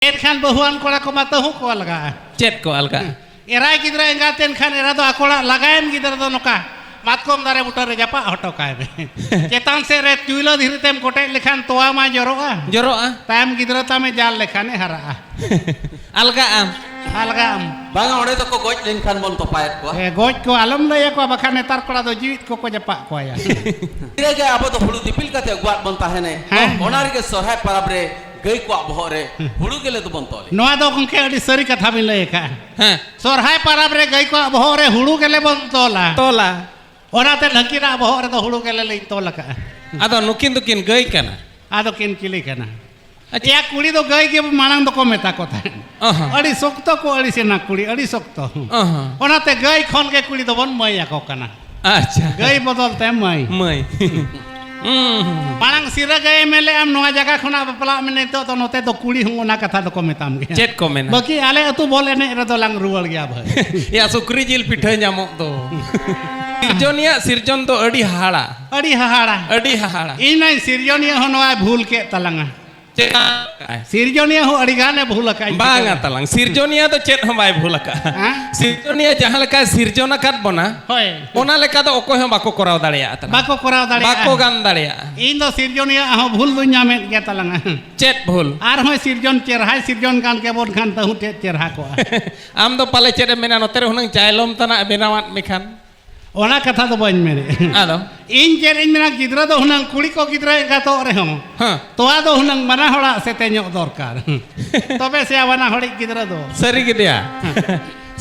एनखान बहुआन कोड़ा को माता हूँ को अलगा चेत को अलगा एराय गिद्रा एंगातेन खान एरा दो अकोड़ा लगायन गिद्रा दो नोका मातकोम दारे बुटा रे जापा हटो काय में चेतान से रे तुइलो धीरे तेम कोटे लेखान तोआ मा जरोआ ताम गिद्रा तामे जाल लेखाने हरा अलगा आम बांगा ओडे तो को गोज लेनखान बोन तो पायत को गोज को आलम लय को बखान नेतार कोड़ा दो जीवित को जपा को या धीरे के आबो तो हुडू दिपिल काते गुआत बन ताहेने ओनार के सोहाय परब रे गई को बहरे हुडू गेले तो बन तोले नोआ दो गंके अडी सरी कथा बिन लय का सोरहाय परब रे गई को बहरे हुडू गेले बन तोला ओनाते लकीरा बहरे तो हुडू गेले ले तोला का आदो नुकिन दुकिन गई कना आदो किन किली कना या कुड़ी तो गई के मांग तो को मेता को था अड़ी सोक्तो को अड़ी से ना कुड़ी अड़ी सोक्तो ओनाते गई खन के कुड़ी तो बन मई को कना अच्छा गई बदलते मई मांग सिरा गए मेले हम नोआ जगह खना बपला में तो नोते तो कुड़ी हूं ना कथा तो को मेताम गे चेत को मेना बाकी आले अतु बोले ने रे तो लांग रुवल गया भाई या सुक्री जिल पिठे जामो तो सिरजोनिया सिरजन तो अड़ी हाड़ा इन नहीं सिरजोनिया हो नोआ भूल के तलंगा सिरजोनिया हो अड़ीगाने भूल का बांगा तलंग सिरजोनिया तो चेत हम बाय भूल का सिरजोनिया जहां लेका सिरजोना काट बना होय ओना लेका तो ओको हम बाको कराव दाड़िया बाको गान दाड़िया इन दो सिरजोनिया हो भूल दो नामे के तलंगा चेत भूल आर हो सिरजन चेरहाय सिरजन गान के बोन खान तहु चेरहा को आम दो पाले चेत मेना नोते हुनंग चायलम तना बेनावात मेखान ओना कथा तो बन मेरे आदो इन चेर इन मेना गिद्रा दो हुनंग कुड़ी को गिद्रा का तो रे हम तोआ दो हुनंग मना होड़ा से तेño दरकार तबे से आवना होड़ी गिद्रा दो सरी गिदिया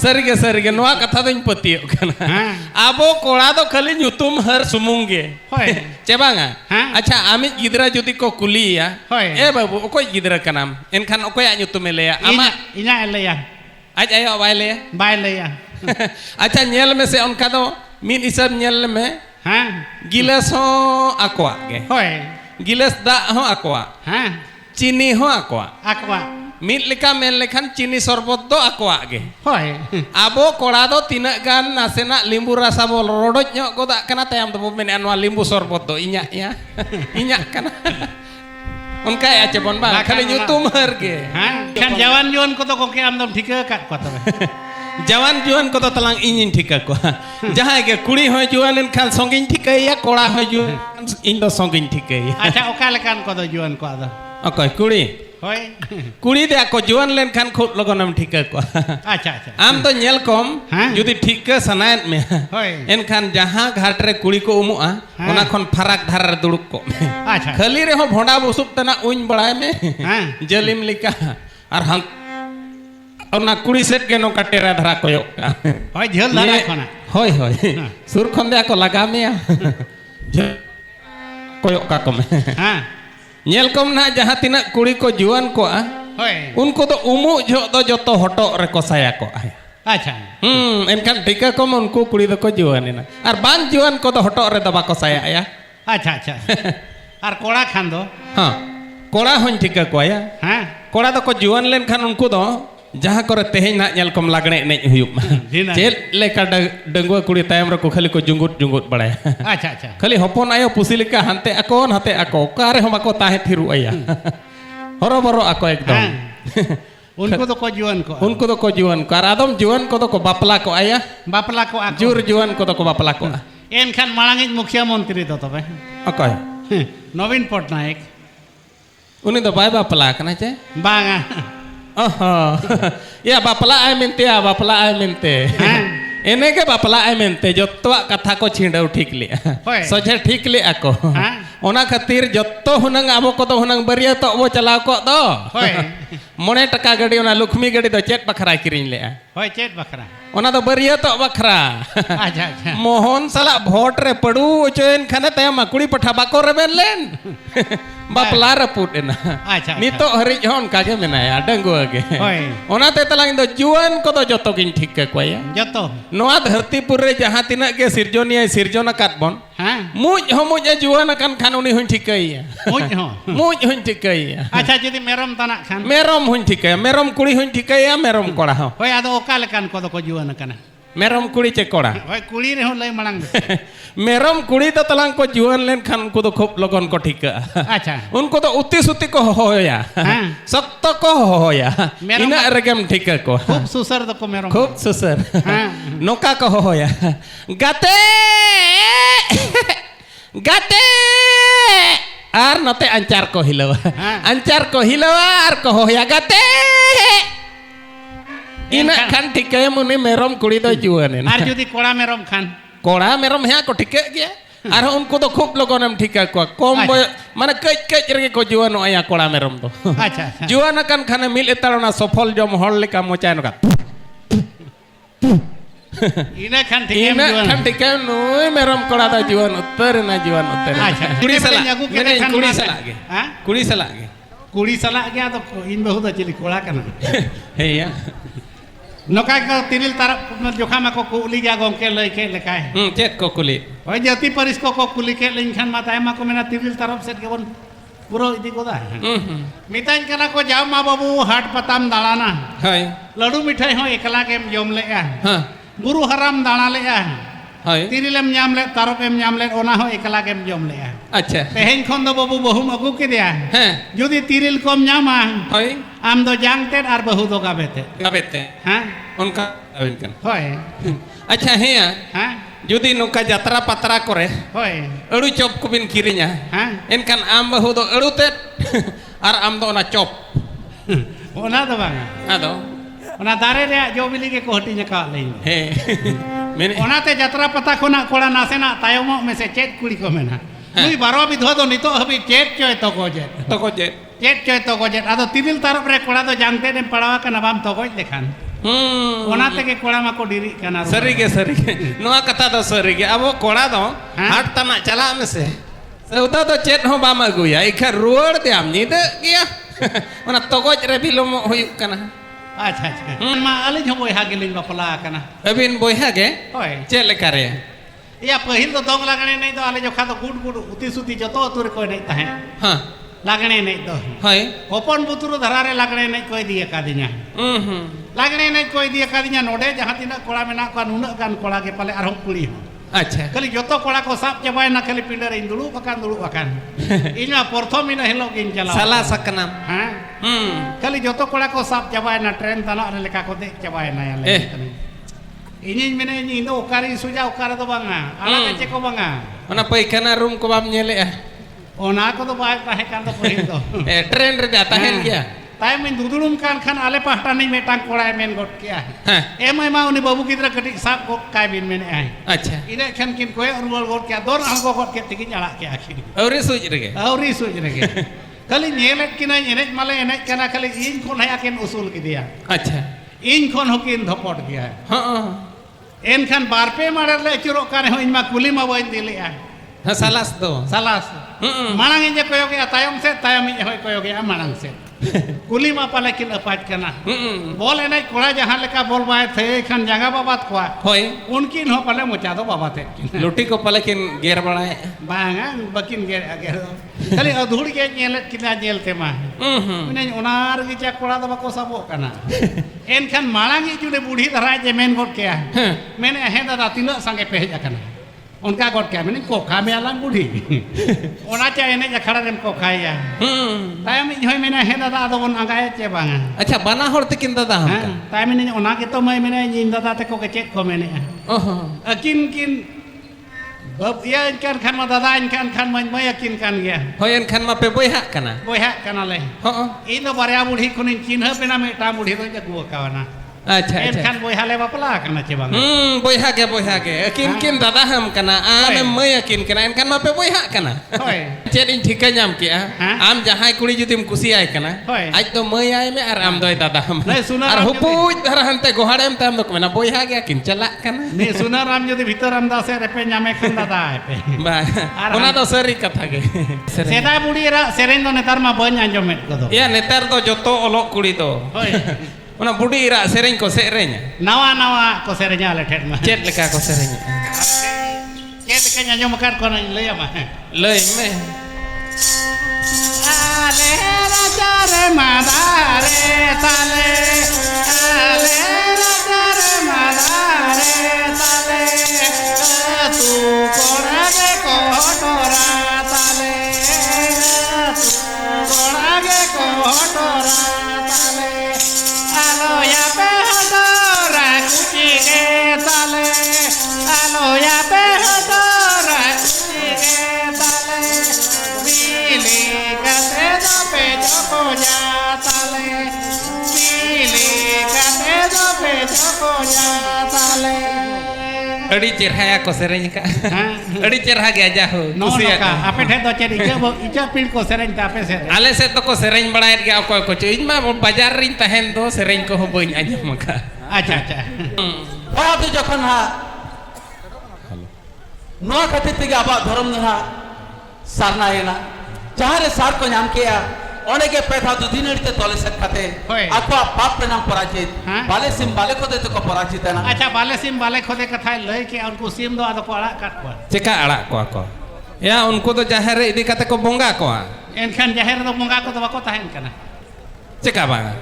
सरी गे नोआ कथा दोñ पतियो कना आबो कोड़ा दो खाली ᱧᱩᱛᱩᱢ हर सुमुंगे होय चे बांगा अच्छा आमी गिद्रा जुदी को कुलिया ए बाबू ओकोय गिद्रा कनाम एनखान ओकोय ᱧᱩᱛᱩᱢ लेया आमा इना लेया आज आयो बाय लेया अच्छा नेल में से उनका दो मीन हिसाब नेल में गिलास हो आकोआ गे होय गिलास दा हो आकोआ चीनी हो आकोआ मीन लेका मेन लेखान चीनी शरबत दो आकोआ गे होय आबो कोड़ा दो तीना गान नासेना लिंबू रसा बोल रोडो ᱧᱚᱜ गोदा कना तयम दो मेन अनवा लिंबू शरबत दो इña कना उनका आचे बन बा खाली ᱧᱩᱛᱩᱢ हर गे खान जवान जुआन को तो कोके आम दम ठिका काट को तबे जवान जुआन को तो तलांग इन ठिका को जहां के कुड़ी हो जुआन खान संगिन ठिकैया कोड़ा हो जुआन इन दो संगिन ठिकैया अच्छा ओका लेकान को दो जुआन को आदा ओके कुड़ी होय कुड़ी दे को जुआन लेन खान खूब लगनम ठिका को अच्छा आम तो नेल कम जुदी ठिका सनायत में होय एन खान जहां घाट रे कुड़ी को उमुआ ओना खन फराक धार रे दुड़ुक को अच्छा खाली रे हो भोंडा बुसुक तना उन बड़ाय में जलिम लिका और हम ओना कुड़ी सेट के नो कटेरा धरा कोयो होय झल धरा खना होय सुर खंदे को लगा में कोयो का को में नेल कम ना जहां तिना कुड़ी को जुआन को होय उनको तो उमु जो दो जतो हटो रे को साया को अच्छा एनखान टिका कम उनको कुड़ी दो को जुआन ना और बान जुआन को तो हटो रे दबा को साया या अच्छा और कोड़ा खान दो हां कोड़ा होन टिका को या कोड़ा दो को जुआन लेन खान उनको दो जहां करे तेहें ना नेल कम लागणे ने हुयुम चेल लेका डंगुआ कुड़ी तायम रे को खाली को जुंगुट बड़ाय अच्छा खाली हपन आयो पुसी लेका हनते अको कारे हम को ताहे थिरु आया हरो बरो अको एकदम उनको तो को जुआन को और आदम जुआन को तो को बापला को जुर जुआन को तो को बापला को एनखान मांग मुखिया मंत्री तो तबे अको नवीन पटनायक उनी तो बाय बापला कना चे बांगा या बापला आय मिनते एने के बापला आय मिनते जत्तो कथा को छिंडव ठीक ले सोझे ठीक ले आको ओना खातिर जत्तो हुनंग आबो को तो हुनंग बरिया तो वो चलाव को दो मोने टका गाड़ी ओना लुक्ष्मी गाड़ी तो चेत बखरा किरिन ले होय चेत बखरा ओना तो बरिया तो बखरा अच्छा मोहन साला भोट रे पड़ू चोइन खाने तयमा कुड़ी पठा बाको रेबेन लेन बापला रपुट एना अच्छा नितो हरिज होन कागे मेनाया डंगुआ गे ओना ते तलांग दो जुआन को तो जतो किन ठीक के कोया जतो नोआ धरतीपुर रे जहां तिना के सिरजोना काट बन मुज जुआन कान खान उनी हुन ठीक कइया मुज हुन ठीक कइया अच्छा जदी मेरम तना खान मेरम हुन ठीक कइया मेरम कुड़ी हुन ठीक कइया मेरम कोड़ा हो होय आदो ओका लेकान को तो को जुआन कना मेरम कुड़ी चे कोड़ा भाई कुड़ी रे हो लय मड़ांग मेरम कुड़ी तो तलांग को जुआन लेन खान को तो खूब लगन को ठीक अच्छा उनको तो उती सुती को होया सख्त को होया इन रगम ठीक को खूब सुसर तो को मेरम खूब सुसर नोका को होया गाते गाते आर नते अंचार को हिलवा आर को होया गाते इन खान ठीक है मुनि मेरम कुड़ी तो जुआन आर जुदी कोड़ा मेरम खान कोड़ा मेरम है को ठीक गया और उनको तो खूब लोगों ने ठीक को कम माने कच कच रगे को जुआन आया कोड़ा मेरम तो अच्छा जुआन कान खाने मिल एतारना सफल जम हल लेका मोचायन का इना खान ठीक है नुई मेरम कोड़ा तो जुआन उत्तर अच्छा कुड़ी सला कुड़ी सला गया तो इन बहुत चिली कोड़ा करना हे या नोका को तिरिल तारप जोखा में को कुली जा गोंके लय के लेकाय चेत को कुली ओय जति परिस को कुली के लेन खान माताय मा को मेना तिरिल तारप सेट के बन पुरो इदी गोदा मितान कना को जाओ मा बाबू हाट पताम दालाना हाय लड्डू मिठाई हो एकला के जम लेया हां गुरु हराम दाना लेया हाय तिरिलम ᱧᱟᱢ ले तारप एम ᱧᱟᱢ ले ओना हो एकला के जम लेया अच्छा तेहेन खन दो बाबू बहु अगु के दिया हां जदी तिरिल कम ᱧामा हाय आम दो जांगते और बहु दो गाबेते हां उनका अविनकन होय अच्छा हे हां जुदी नुका यात्रा पत्रा करे होय अड़ू चॉप को बिन किरिया हां एनकन आम बहु दो अड़ू ते और आम दो ना चॉप ओना दो बांगा आदो ओना दारे रे जो बिली के कोहटी नका लेन हे मेने ओनाते यात्रा पता खोना कोड़ा नासेना तायमो में से चेत कुड़ी को मेना नुई बारो विधवा दो नितो हबी चेत चोय तो गोजे चेत चोय तो गोजे आदो तिरिल तारप रे कोड़ा दो जांगते ने पड़ावा कना बाम तो गोज लेखान ओनाते के कोड़ा मा को डिरी कना सरीगे नोआ कथा दो सरीगे अब कोड़ा दो हाट तना चला में से सौदा तो चेत हो बाम अगुया इखा रुवाड़ दे आम नीद गया ओना तो गोज रे बिलोम होय कना अच्छा मा अली जो बोया गेलिन बपला कना अबिन बोया गे होय चे लेका रे या पहिल तो दोंग लागणे नहीं तो आले जो खा तो गुड उती सुती जतो तुर कोई नहीं ताहे हां लागणे नहीं तो हाय ओपन बुतुरु धरारे लागणे नहीं कोई दिए का दिया लागणे नहीं कोई दिए का दिया नोडे जहां तिना कोड़ा मेना को नुन गान कोड़ा के पले अरहु कुड़ी अच्छा खाली जतो कोड़ा को साप चबाय ना खाली पिंडर इन दुलु अकान इना प्रथम इन हेलो गिन चला साला सकनाम हां खाली जतो कोड़ा को साप चबाय ना ट्रेन तना रे लेका को दे चबाय ना याले इनिन मेने इन दो ओकारी सुजा ओकार दो बांगा आला के को बांगा ओना पैखाना रूम को बाम नेले ओना को तो बाय ताहे कान तो पहिल दो ट्रेन रे जाता है क्या ताय में दुदुलुम कान खान आले पाहटा नहीं मेटांग कोड़ा मेन गोट किया एम मा उनी बाबू गिद्रा कटी साप को काय बिन मेने आए अच्छा इने खन किन कोय रुवल गोट किया दोर आंगो गोट के तिकी जड़ा के आखिर औरी सूज रगे खाली नेलेट किना एनेज माले एनेज कना खाली इन कोन है आकेन उसूल की दिया अच्छा इन कोन होकिन धपट गया हां एन खान बारपे मारे ले चुरो काने हो इनमा कुली मा बइन दिलिया हां सालास मांग जे कोयो के तायम से तायम होय कोयो के मांग से कुली मा पाले किन अपाज कना बोल एने कोड़ा जहां लेका बोल बाय थे खान जंगा बाबात को होय उनकिन हो पाले मोचा दो बाबा थे लुटी को पाले किन गेर बड़ाए बांगा बकिन गेर खाली अधूड़ के नेलत किना जेलते मा ने ओनार गिचा कोड़ा दो बको सबो कना एन खान मांग जुडे बूढ़ी धरा जे मेन गोट के मैंने हे दादा तिना संगे पेज कना उनका गोट क्या मैंने कोखा में आला बूढ़ी ओना चाहे ने जखड़ा देन कोखा या तायम होय मैंने हे दादा दो बन आगाय चे बांगा अच्छा बना होर तकिन दादा हम तायम ने ओना के तो मैंने इन दादा ते को के चेक को मैंने ओहो अकिन किन बब या इनकान खान मा दादा इनकान खान मैं अकिन कान गया होय इन खान मा पे बोया कना ले हो इन दो बारया बूढ़ी कोन चिन्ह पेना मेटा बूढ़ी तो जगुआ कावना अच्छा एनखान बोया ले बापला कना चे बांगा बोया के किन दादा हम कना आम मैं किन कना एनखान मा पे बोया कना होय चेद इन ठिका नाम के आम जहां कुड़ी जुदिम कुसी आय कना आज तो मैं आय में और आम दोय दादा हम और हुपुज धर हनते गोहाड़ेम तम दो मेना बोया गया किन चला कना ने सुना राम जदि भीतर हम दासे रेपे नामे खन दादा आय पे बा ओना तो सरी कथा गे सेदा बुढ़ी रा सेरेन दो नेतार मा बन आंजोमेट को दो या नेतार दो जतो ओलो कुड़ी दो होय ओना बुढ़ी रा सेरेन को सेरेन नवा को सेरेन आले ठेट मा चेत लेका को सेरेन चेत लेका आंजोम कर को लय मा लय में आले राजा रे मादारे ताले आले राजा रे मादारे को जाताले अड़ी चेहरा को सेरेंज का अड़ी चेहरा गया जा हो कुसिया का आपे ठे दो चेरी इचा पिन को सेरेंज तापे से आले से तो को सेरेंज बड़ाय गया को को इन मा बाजार रिन तहन दो सेरेंज को हो बइन आजम का अच्छा अच्छा बात जखन हा नो खातिर तेगे आबा धर्म ना सारना हेना जहां रे सार को नाम किया ओने के पैसा दो दिन अड़ते तोले सकते आपको पाप पे नाम पराजित बाले सिम बाले को दे तो को पराजित है ना अच्छा बाले सिम बाले को दे कथा लय के उनको सिम दो आदो को अड़ा काट को चिका अड़ा को या उनको तो जाहिर रे इदी कते को बोंगा को एनखान जाहिर दो बोंगा को तो बको तहन कना चिका बांगा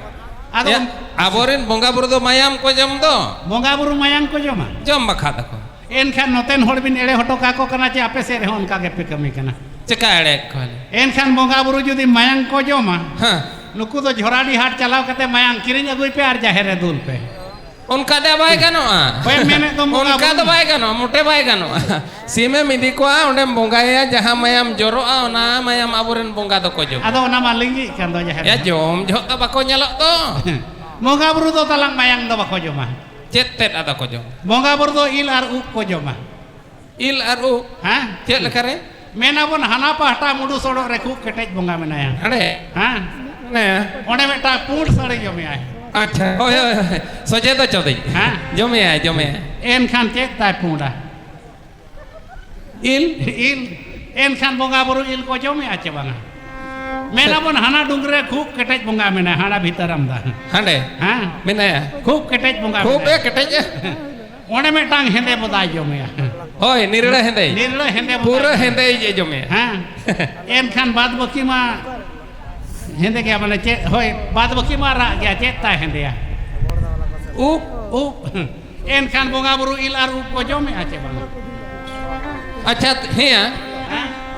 आदो आबोरेन बोंगा बुरु दो मायाम को जम दो बोंगा बुरु मायाम को जम बखा दको एनखान नोतेन होड़ बिन एड़े हटो का को कना चे आपे से रे उनका के पे कमी कना चिका एड़े को एनखान बोंगा बुरु जुदी मायांग को जमा हां नुकु तो झोराडी हाट चलाव कते मायांग किरिन अगुई पे आर जाहिर दुल पे उनका दे बाय गनो होय मेने तो उनका दो बाय गनो मोटे बाय गनो सीमे मिदी को ओंडे बोंगाया जहां मायाम जोरोआ ओना मायाम आबोरेन बोंगा दो को जो आदो ओना मा लिंगी कान दो जाहिर या जोम जो तो बको नेलो तो बोंगा बुरु दो तलांग मायांग दो बको जमा चेत तेत आदा को जो बोंगा बुरु दो इल आर उ को जमा इल आर उ हां चेत लकरे मेना बोन हाना पाहटा मुडु सोडो रे खूब केटेज बोंगा मेनाया अरे हां ने ओने बेटा पूंड सड़ी जमे आए अच्छा ओए ओए सोचे तो चौदई हां जमे एन खान चेक ता पूंडा इल एन खान बोंगा बुरु इल को जमे आचे बांगा मेना बोन हाना डुंगरे खूब केटेज बोंगा मेना हाना भीतर आमदा हांडे हां मेनाया खूब केटेज बोंगा खूब केटेज ओने में टांग हेंदे बदाय जमे होय निरड़ा हेंदे पूरा हेंदे जे जमे हां एन खान बाद बकी मा हेंदे के माने चे होय बाद बकी मा रा गया चेता हेंदे उ N Khan bhunga Buru ill are उ को जमे आचे बांगा अच्छा हेया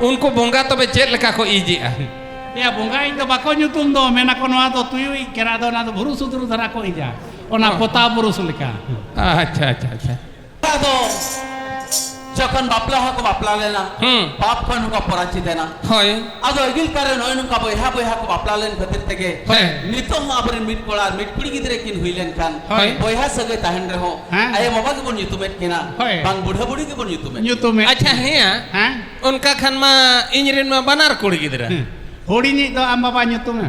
उनको बोंगा तबे चेत लेका को इजी या बोंगा इन तो बाको nyutum दो मेना को नवा तो तुयु केरा दो ना तो भुरु सुदरु धरा को इजा ओना पोता बुरु सुलिका अच्छा तो जखन बापला हा को बापला लेना पाप खन को पराजित है ना होय आदो अगिल करे नय नुका बयहा को बापला लेन खतिर तके नितो आबरे मिट कोला मिट कुड़ी गिदरे किन हुइलेन खान बयहा सगे ताहन रे हो आय बाबा के बन युतुमेट केना बांग बुढ़ा बुढ़ी के बन युतुमेट अच्छा हेया उनका खान मा इंजरिन मा बनार कुड़ी गिदरा होड़ी नी तो आम बाबा nyutum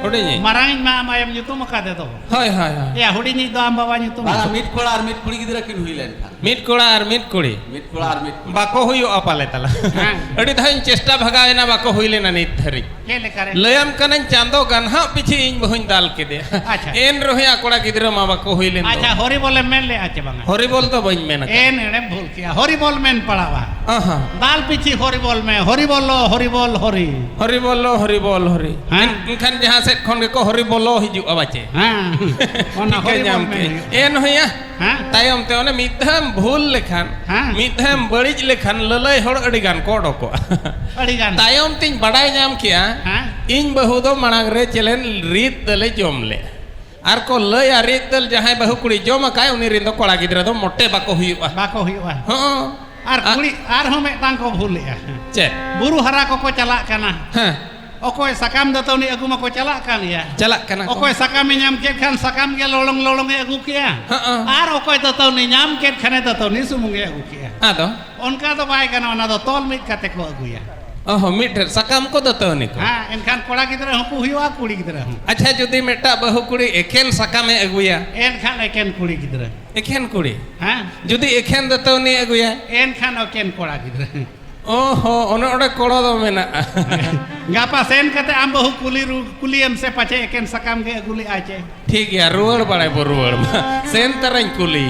होड़ी नी मारांग मा आम nyutum का दे तो होय या होड़ी नी तो आम बाबा nyutum बाला मिट कोला और मिट कुड़ी गिदरा किन हुइलेन खान मिट कोला और मिट कुड़ी बाको हुयो अपाले तला अड़ी धाइन चेष्टा भगावेना बाको हुइलेना नित धरी के ले करे लयम कनन चांदो गनहा पिछि इन बहुन दाल के दे अच्छा एन रोहिया कोड़ा गिदरा मा बाको हुइलेन अच्छा हरि बोले मेन ले आचे बांगा हरि बोल तो बइन मेना एन एने भूल किया हरि बोल मेन पड़ावा दाल पिछि हरि बोल में हरि बोलो हरि बोल हरि हरि बोलो हरि बोल हरि इनखान जहां से खन को हरि बोलो हिजु अबाचे हां ओना हरि बोल में एन होया हां तायम ते ओने मिधम भूल लेखान मिधम बड़िज लेखान ललय होड़ अड़ी गान को डको अड़ी गान तायम तिन बड़ाय नाम किया इन बहु दो मांग रे चलेन रीत दले जमले आर को लय आ रीत दल जहां बहु कुड़ी जम काय उनी रिंदो कोड़ा गिदरा दो मोटे बाको हुयुआ हां आर कुड़ी आर हम टांग को भूलया चे बुरु हरा को चला काना हां ओकोय सकाम दतौनी अगु मा को चला कानिया ओकोय सकाम ᱧᱟᱢ के खान सकाम के लोलंग लोलंग अगु किया आर ओकोय दतौनी ᱧᱟᱢ के खाने दतौनी सुमुंगे अगु किया आदो उनका तो बाय गाना ओना दो तोल मिट काते को अगुया ओहो मिट सकाम को दतौनी को हां एनखान कोड़ा गिदरा हकु हुआ कुड़ी गिदरा अच्छा जुदी मेटा बहु कुड़ी एकेन सकामे अगुया एनखान एकेन कुड़ी गिदरा एकेन कुड़ी हां जुदी एकेन दतौनी अगुया एनखान ओकेन कोड़ा गिदरा ओहो ओने ओडे कोड़ो दो मेना गापा सेन कते आम बहु कुलीम से पाचे एकेन सकाम के अगुली आचे ठीक है रुवड़ बड़े रुवड़ सेन तरह कुली